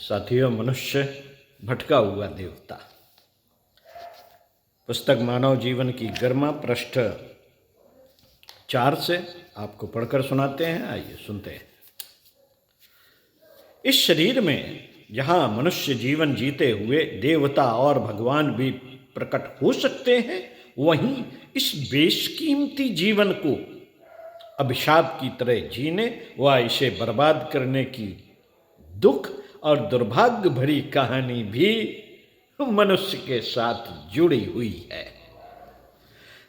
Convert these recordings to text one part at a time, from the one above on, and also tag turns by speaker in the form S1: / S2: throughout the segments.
S1: साथियों, मनुष्य भटका हुआ देवता। पुस्तक मानव जीवन की गरिमा पृष्ठ 4 से आपको पढ़कर सुनाते हैं। आइए सुनते हैं। इस शरीर में जहाँ मनुष्य जीवन जीते हुए देवता और भगवान भी प्रकट हो सकते हैं, वहीं इस बेशकीमती जीवन को अभिशाप की तरह जीने व इसे बर्बाद करने की दुख और दुर्भाग्य भरी कहानी भी मनुष्य के साथ जुड़ी हुई है।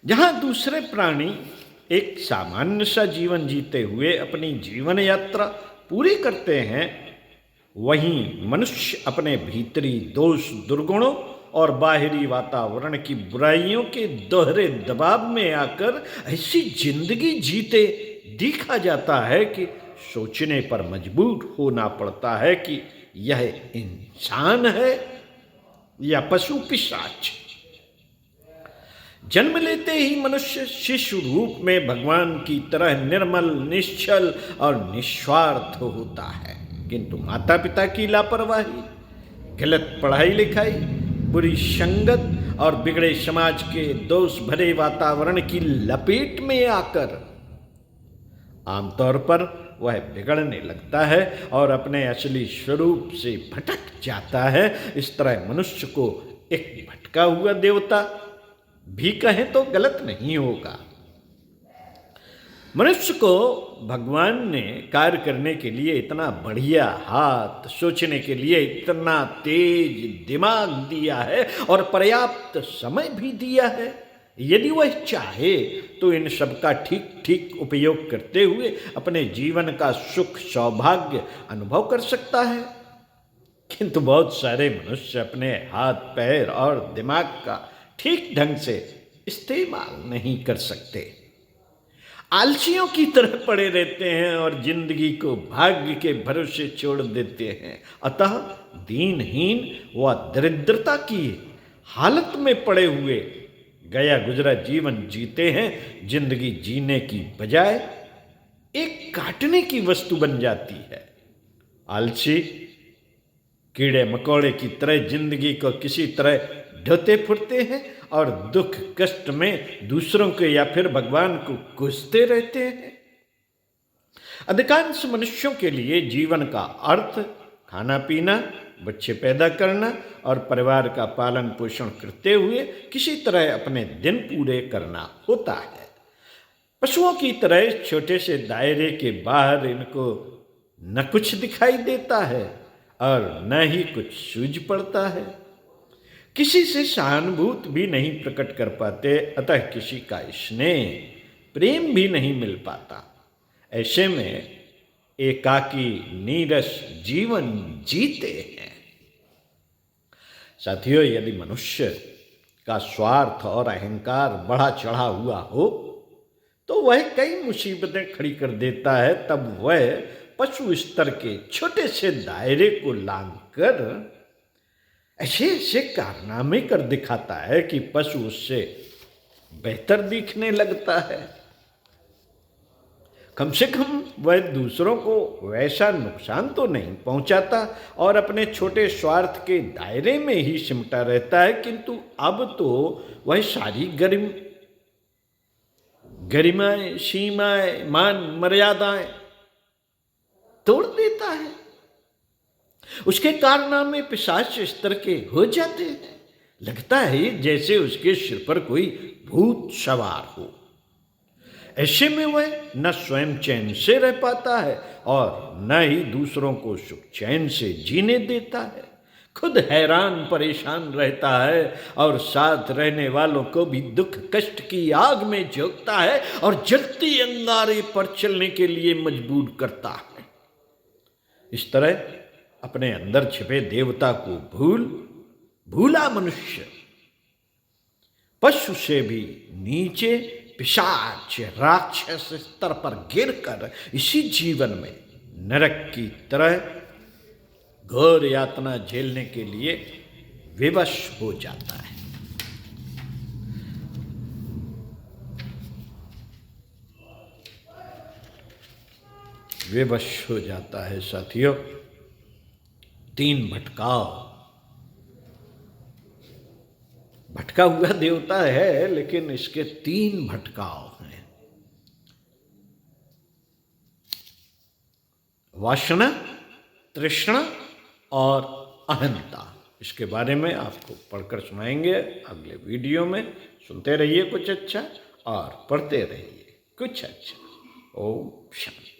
S1: जहां दूसरे प्राणी एक सामान्य सा जीवन जीते हुए अपनी जीवन यात्रा पूरी करते हैं, वहीं मनुष्य अपने भीतरी दोष दुर्गुणों और बाहरी वातावरण की बुराइयों के दोहरे दबाव में आकर ऐसी जिंदगी जीते देखा जाता है कि सोचने पर मजबूर होना पड़ता है कि यह इंसान है या पशु पिशाच। जन्म लेते ही मनुष्य शिशु रूप में भगवान की तरह निर्मल, निश्चल और निस्वार्थ होता है, किंतु माता पिता की लापरवाही, गलत पढ़ाई लिखाई, बुरी संगत और बिगड़े समाज के दोष भरे वातावरण की लपेट में आकर आमतौर पर वह बिगड़ने लगता है और अपने असली स्वरूप से भटक जाता है। इस तरह मनुष्य को एक भटका हुआ देवता भी कहें तो गलत नहीं होगा। मनुष्य को भगवान ने कार्य करने के लिए इतना बढ़िया हाथ, सोचने के लिए इतना तेज दिमाग दिया है और पर्याप्त समय भी दिया है। यदि वह चाहे तो इन सब का ठीक ठीक उपयोग करते हुए अपने जीवन का सुख सौभाग्य अनुभव कर सकता है, किंतु बहुत सारे मनुष्य अपने हाथ, पैर और दिमाग का ठीक ढंग से इस्तेमाल नहीं कर सकते। आलसियों की तरह पड़े रहते हैं और जिंदगी को भाग्य के भरोसे छोड़ देते हैं। अतः दीनहीन व दरिद्रता की हालत में पड़े हुए गया गुजरा जीवन जीते हैं। जिंदगी जीने की बजाय एक काटने की वस्तु बन जाती है। आलसी कीड़े मकोड़े की तरह जिंदगी को किसी तरह ढोते फुरते हैं और दुख कष्ट में दूसरों के या फिर भगवान को कोसते रहते हैं। अधिकांश मनुष्यों के लिए जीवन का अर्थ खाना पीना, बच्चे पैदा करना और परिवार का पालन पोषण करते हुए किसी तरह अपने दिन पूरे करना होता है। पशुओं की तरह छोटे से दायरे के बाहर इनको न कुछ दिखाई देता है और न ही कुछ सूझ पड़ता है। किसी से सहानुभूति भी नहीं प्रकट कर पाते, अतः किसी का स्नेह प्रेम भी नहीं मिल पाता। ऐसे में एकाकी नीरस जीवन जीते हैं। साथियों, यदि मनुष्य का स्वार्थ और अहंकार बढ़ा चढ़ा हुआ हो तो वह कई मुसीबतें खड़ी कर देता है। तब वह पशु स्तर के छोटे से दायरे को लांघकर ऐसे ऐसे कारनामे कर दिखाता है कि पशु उससे बेहतर दिखने लगता है। कम से कम वह दूसरों को वैसा नुकसान तो नहीं पहुंचाता और अपने छोटे स्वार्थ के दायरे में ही सिमटा रहता है, किंतु अब तो वह सारी गरिमाएं, सीमाएं, मान मर्यादाएं तोड़ देता है। उसके कारनामे पिशाच स्तर के हो जाते हैं। लगता है जैसे उसके सिर पर कोई भूत सवार हो। ऐसे में वह न स्वयं चैन से रह पाता है और न ही दूसरों को सुख चैन से जीने देता है। खुद हैरान परेशान रहता है और साथ रहने वालों को भी दुख कष्ट की आग में झोंकता है और जलती अंगारे पर चलने के लिए मजबूर करता है। इस तरह अपने अंदर छिपे देवता को भूला मनुष्य पशु से भी नीचे पिशाच राक्षस स्तर पर गिरकर इसी जीवन में नरक की तरह घोर यातना झेलने के लिए विवश हो जाता है। साथियों, तीन भटकाव। भटका हुआ देवता है लेकिन इसके तीन भटकाव हैं। वासना, तृष्णा और अहंता। इसके बारे में आपको पढ़कर सुनाएंगे अगले वीडियो में। सुनते रहिए कुछ अच्छा और पढ़ते रहिए कुछ अच्छा। ओम शांति।